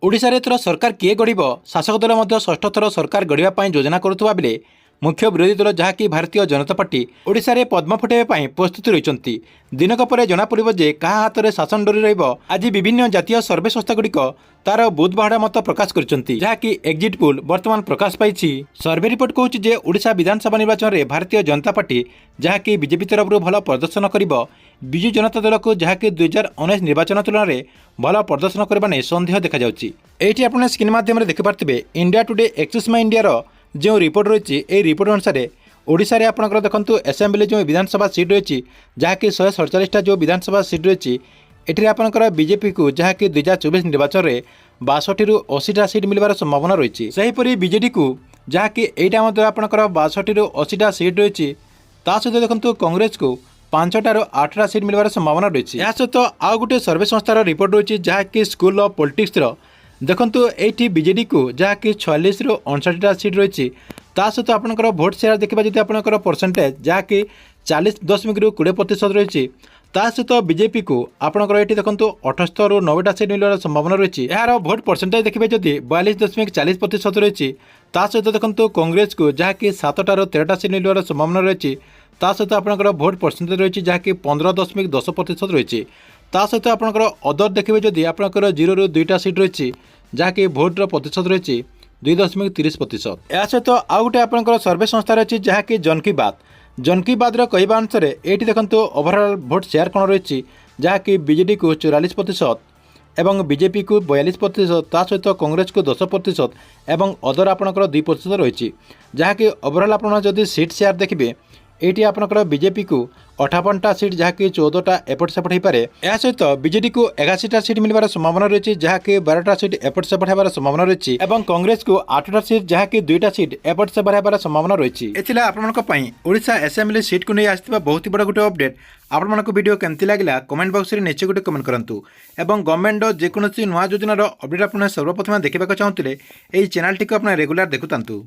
ओडिशा रे थर सरकार किए गढ़ शासक दल षष्ठ थर सरकार गढ़ा योजना करुवा बेले मुख्य विरोधी दल जहाँकि भारतीय जनता पार्टी ओडिशा रे पद्म फुटाइबा प्रस्तुत रही दिनक पर जनापड़ जे क्या हाथ में शासन डोरी रज विभिन्न जातीय सर्वे संस्थागुड़िक तार बुध बाहड़ा मत प्रकाश करी एक्जिट पोल बर्तमान प्रकाश पाई। सर्वे रिपोर्ट कहूँ ओडिशा विधानसभा निर्वाचन में भारतीय जनता पार्टी जहाँकि बीजेपी तरफ भल प्रदर्शन कर विजु जनता दल को जहाँकि 2019 निर्वाचन तुलन में भल प्रदर्शन करने सन्देह देखा ये आप स्क्रीन मध्यम देखिपे India Today Axis My India जो रिपोर्ट रही है रिपोर्ट अनुसार ओडिशा रे आपनकर देखंतु असेंबली जो विधानसभा सीट रही जहाँकि 147टा जो विधानसभा सीट रही एठी आपनकर बीजेपी को जहाँकि 2024 निर्वाचन में 62 ରୁ 80टा सीट मिलवार संभावना रही सेहीपरि बीजेडी को जहाँकि एटा आपनकर 62 ରୁ 80टा सीट रही सहित देखंतु कांग्रेस को 5टा ରୁ 8टा सीट मिलवार संभावना रही। यह सहित आउ गोटे सर्वे संस्थार रिपोर्ट रही जहाँकि स्कूल ऑफ पॉलिटिक्स देखंतु एठी बीजेडी को जहाँकि 46 ରୁ 59टा सीट रही सहित आपनकर भोट शेयर देखा जी आपनकर परसेंटेज जहाँकि 40.20% रही सहित बीजेपी को आपनकर ये देखो 78 ରୁ 90टा सीट मिलवार संभावना रही। यार भोट परसेंटेज देखिए जदि 42.40% रही सहित देखो कांग्रेस को जहाँकि 7टा ରୁ 13टा सीट मिलवार संभावना रही सहित आपनकर भोट परसेंटेज रही जहाँकि 15.10% रही सहित आपनकर अदर देखिए जदि आपनकर 0 ରୁ 2टा सीट रही जहाँकि भोटर प्रतिशत रही 2.30%। या सहित आउ गोटे आपनकर सर्वे संस्था रही जहाँकि जन की बात कहवा अनुसार ये देखो ओवरऑल भोट शेयर कौन रही जहाँकि बीजेडी को 44% एवं बीजेपी को 42% सहित कांग्रेस को 10% एवं अदर आपनकर 2% रही जहाँकि ओवरऑल आप जदि सीट शेयर देखिए ये आपनकर बीजेपी को 58टा सीट जहाँकि 14टा एपट सेपट हो पारे। यह सहित बीजेडी को 81टा सीट मिलवार संभावना रही जहाँकि 12टा सीट एपट सेपट होबार संभावना रही और कांग्रेस को 8टा सीट जहाँकि 2टा सीट एपट सेपट होबार संभावना रही। एथिला आपनका ओडिशा असेंबली सीट को नहीं आसथिबा बहुत ही बड़ा गोटे अपडेट आपनका वीडियो केमती लागला कमेंट बॉक्स रे निचे गोटे कमेंट करंतु एवं गवर्नमेंट जेकोसी नुआ योजनार अपडेट आपन सर्वप्रथम देखा चाहूले यह चैनल टी आप रेगुलर देखुतांतु।